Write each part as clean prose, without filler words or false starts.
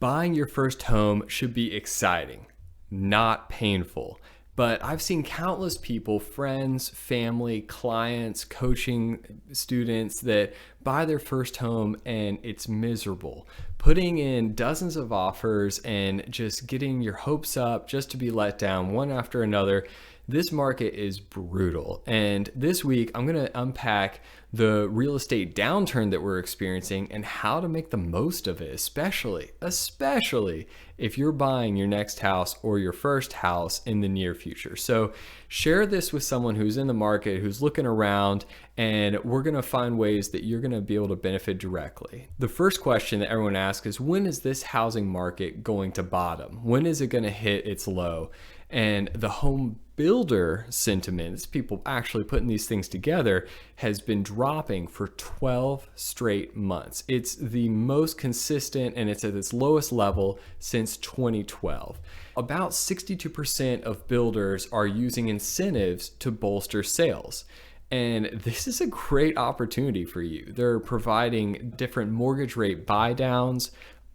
Buying your first home should be exciting, not painful. But I've seen countless people, friends, family, clients, coaching students that buy their first home and it's miserable. Putting in dozens of offers and just getting your hopes up just to be let down one after another. This market is brutal. And this week, I'm going to unpack the real estate downturn that we're experiencing and how to make the most of it, especially if you're buying your next house or your first house in the near future. So share this with someone who's in the market, who's looking around, and we're going to find ways that you're going to be able to benefit directly. The first question that everyone asks is, when is this housing market going to bottom? When is it going to hit its low? And the home builder sentiment, it's people actually putting these things together, has been dropping for 12 straight months. It's the most consistent and it's at its lowest level since 2012. About 62% of builders are using incentives to bolster sales. And this is a great opportunity for you. They're providing different mortgage rate buy downs,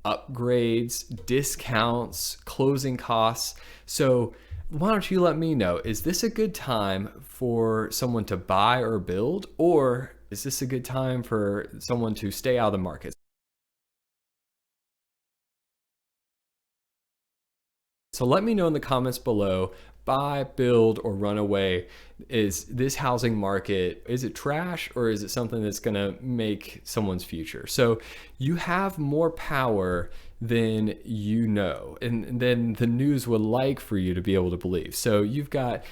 upgrades, discounts, closing costs. So why don't you let me know, is this a good time for someone to buy or build, or is this a good time for someone to stay out of the market? So let me know in the comments below, buy, build, or run away. Is this housing market, is it trash, or is it something that's gonna make someone's future? So you have more power than you know, and then the news would like for you to be able to believe. So you've got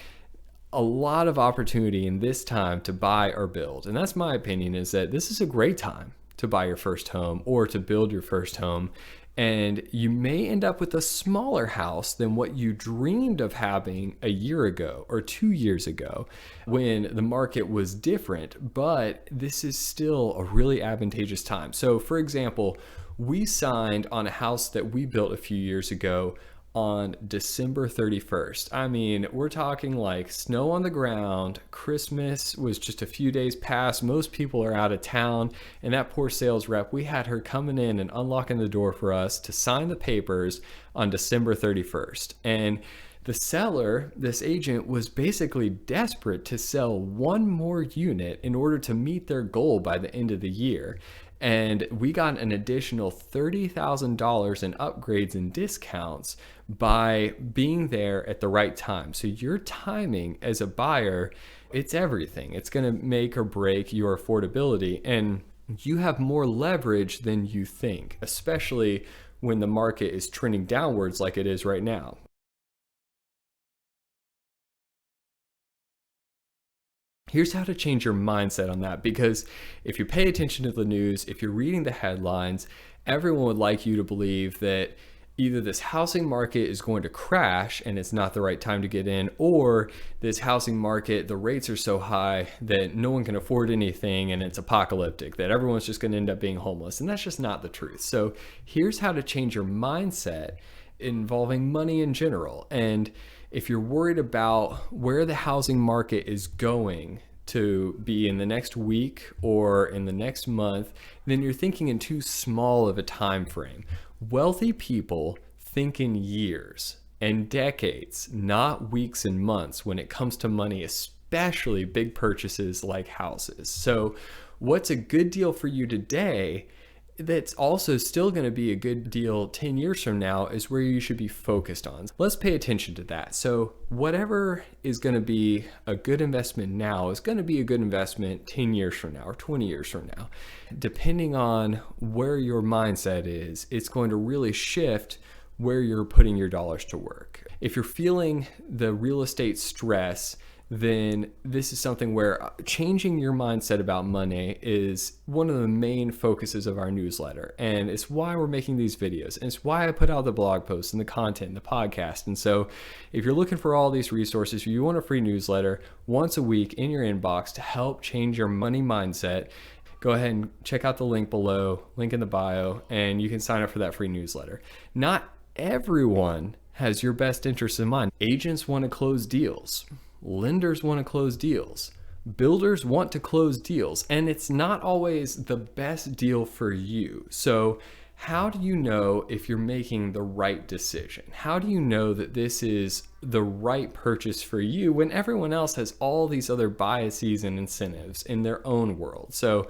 a lot of opportunity in this time to buy or build. And that's my opinion, is that this is a great time to buy your first home or to build your first home. And you may end up with a smaller house than what you dreamed of having a year ago or 2 years ago when the market was different, but this is still a really advantageous time. So for example, we signed on a house that we built a few years ago on December 31st. I mean, we're talking like snow on the ground. Christmas was just a few days past. Most people are out of town. And that poor sales rep, we had her coming in and unlocking the door for us to sign the papers on December 31st. And the seller, this agent, was basically desperate to sell one more unit in order to meet their goal by the end of the year. And we got an additional $30,000 in upgrades and discounts by being there at the right time. So your timing as a buyer, it's everything. It's going to make or break your affordability. And you have more leverage than you think, especially when the market is trending downwards like it is right now. Here's how to change your mindset on that, because if you pay attention to the news, if you're reading the headlines, everyone would like you to believe that either this housing market is going to crash and it's not the right time to get in, or this housing market, the rates are so high that no one can afford anything and it's apocalyptic, that everyone's just going to end up being homeless. And that's just not the truth. So here's how to change your mindset involving money in general. And if you're worried about where the housing market is going to be in the next week or in the next month, then you're thinking in too small of a time frame. Wealthy people think in years and decades, not weeks and months when it comes to money, especially big purchases like houses. So what's a good deal for you today that's also still going to be a good deal 10 years from now is where you should be focused on. Let's pay attention to that. So whatever is going to be a good investment now is going to be a good investment 10 years from now or 20 years from now. Depending on where your mindset is, it's going to really shift where you're putting your dollars to work. If you're feeling the real estate stress, then this is something where changing your mindset about money is one of the main focuses of our newsletter. And it's why we're making these videos. And it's why I put out the blog posts and the content and the podcast. And so if you're looking for all these resources, if you want a free newsletter once a week in your inbox to help change your money mindset, go ahead and check out the link below, link in the bio, and you can sign up for that free newsletter. Not everyone has your best interests in mind. Agents want to close deals. Lenders want to close deals. Builders want to close deals, and it's not always the best deal for you. So how do you know if you're making the right decision? How do you know that this is the right purchase for you when everyone else has all these other biases and incentives in their own world? So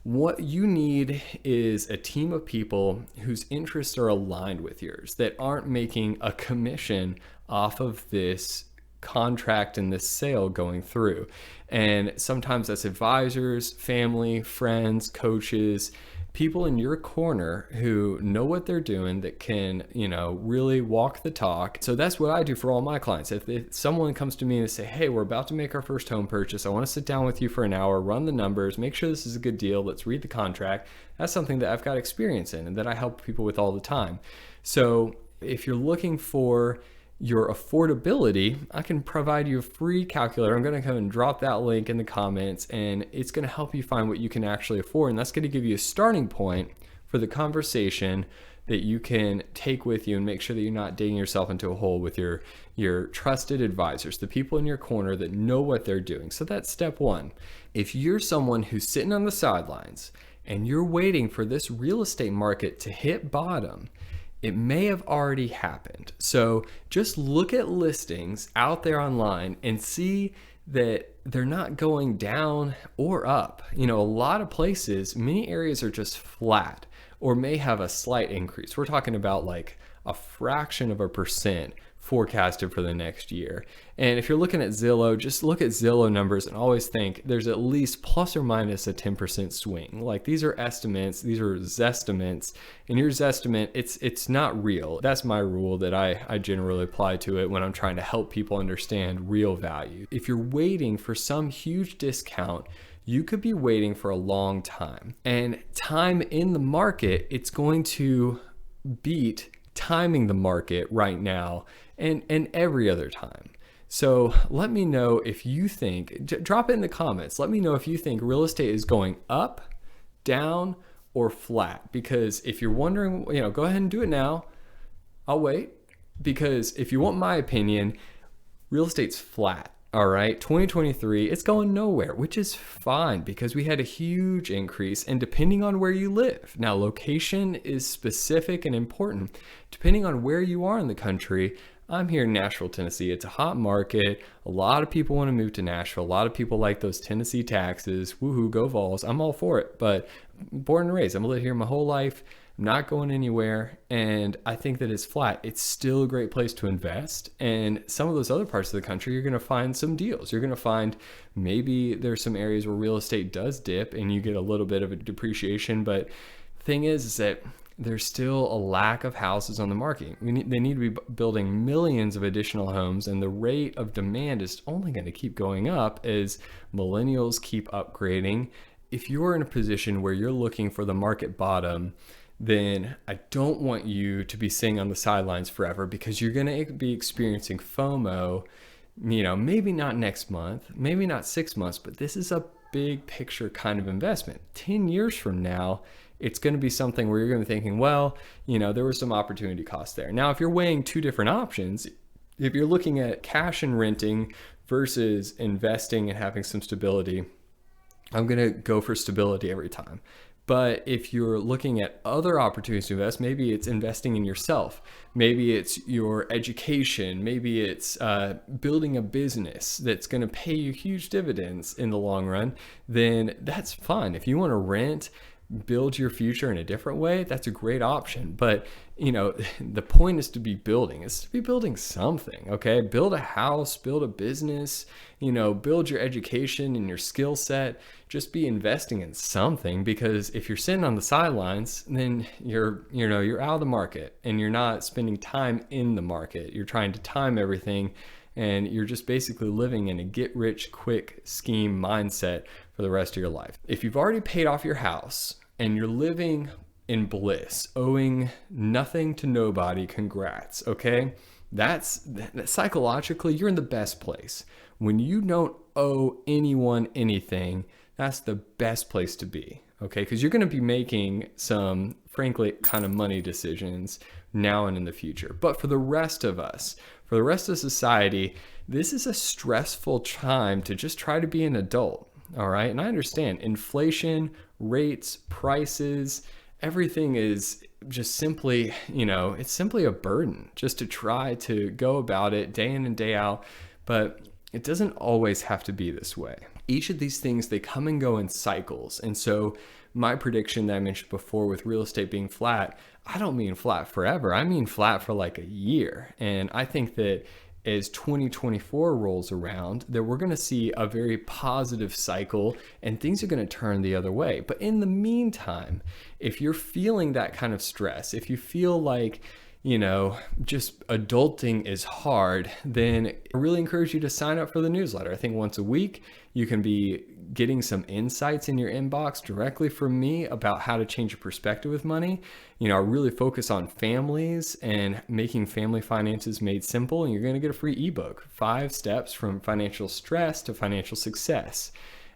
what you need is a team of people whose interests are aligned with yours, that aren't making a commission off of this contract and this sale going through. And sometimes that's advisors, family, friends, coaches, people in your corner who know what they're doing, that can, really walk the talk. So that's what I do for all my clients. If someone comes to me and say, hey, we're about to make our first home purchase, I want to sit down with you for an hour, run the numbers, make sure this is a good deal, let's read the contract. That's something that I've got experience in and that I help people with all the time. So if you're looking for your affordability, I can provide you a free calculator. I'm going to come and drop that link in the comments, and it's going to help you find what you can actually afford. And that's going to give you a starting point for the conversation that you can take with you and make sure that you're not digging yourself into a hole with your trusted advisors, the people in your corner that know what they're doing. So that's step one. If you're someone who's sitting on the sidelines and you're waiting for this real estate market to hit bottom, it may have already happened. So just look at listings out there online and see that they're not going down or up. A lot of places, many areas are just flat or may have a slight increase. We're talking about like a fraction of a percent forecasted for the next year. And if you're looking at Zillow, just look at Zillow numbers and always think there's at least plus or minus a 10% swing. Like, these are estimates, these are zestimates, and your zestimate, it's not real. That's my rule that I generally apply to it when I'm trying to help people understand real value. If you're waiting for some huge discount, you could be waiting for a long time. And time in the market, it's going to beat timing the market right now and every other time. So let me know if you think, drop it in the comments. Let me know if you think real estate is going up, down, or flat. Because if you're wondering, go ahead and do it now. I'll wait. Because if you want my opinion, real estate's flat. All right, 2023, it's going nowhere, which is fine because we had a huge increase, and depending on where you live. Now, location is specific and important. Depending on where you are in the country, I'm here in Nashville, Tennessee. It's a hot market. A lot of people want to move to Nashville. A lot of people like those Tennessee taxes. Woohoo, go Vols. I'm all for it, but born and raised, I'm lived here my whole life. I'm not going anywhere, and I think that it's flat. It's still a great place to invest, and some of those other parts of the country, you're going to find some deals. You're going to find maybe there's some areas where real estate does dip and you get a little bit of a depreciation, but the thing is that there's still a lack of houses on the market. They need to be building millions of additional homes, and the rate of demand is only going to keep going up as millennials keep upgrading. If you're in a position where you're looking for the market bottom, then I don't want you to be sitting on the sidelines forever, because you're going to be experiencing FOMO, maybe not next month, maybe not 6 months, but this is a big picture kind of investment. 10 years from now, it's going to be something where you're going to be thinking, well, there was some opportunity cost there. Now, if you're weighing two different options, if you're looking at cash and renting versus investing and having some stability, I'm going to go for stability every time. But if you're looking at other opportunities to invest, maybe it's investing in yourself, maybe it's your education, maybe it's building a business that's going to pay you huge dividends in the long run, then that's fine. If you want to rent, build your future in a different way, that's a great option. But the point is to be building, something. Okay, build a house, build a business, build your education and your skill set. Just be investing in something, because if you're sitting on the sidelines, then you're out of the market and you're not spending time in the market. You're trying to time everything, and you're just basically living in a get rich quick scheme mindset for the rest of your life. If you've already paid off your house and you're living in bliss, owing nothing to nobody, congrats, okay? That's psychologically, you're in the best place. When you don't owe anyone anything, that's the best place to be, okay? Because you're going to be making some, frankly, kind of money decisions now and in the future. But for the rest of us, for the rest of society, this is a stressful time to just try to be an adult, all right? And I understand inflation, rates, prices, everything is just simply, it's simply a burden just to try to go about it day in and day out. But it doesn't always have to be this way. Each of these things, they come and go in cycles. And so my prediction that I mentioned before with real estate being flat, I don't mean flat forever. I mean flat for like a year. And I think that as 2024 rolls around, that we're going to see a very positive cycle and things are going to turn the other way. But in the meantime, if you're feeling that kind of stress, if you feel like, just adulting is hard, then I really encourage you to sign up for the newsletter. I think once a week, you can be getting some insights in your inbox directly from me about how to change your perspective with money. I really focus on families and making family finances made simple. And you're going to get a free ebook, 5 steps from financial stress to financial success.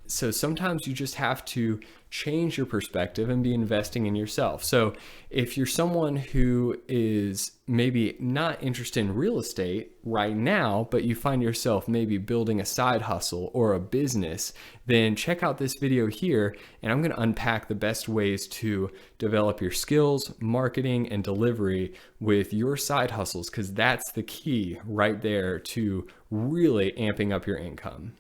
So sometimes you just have to change your perspective and be investing in yourself. So if you're someone who is maybe not interested in real estate right now, but you find yourself maybe building a side hustle or a business, then check out this video here, and I'm going to unpack the best ways to develop your skills, marketing, and delivery with your side hustles, because that's the key right there to really amping up your income.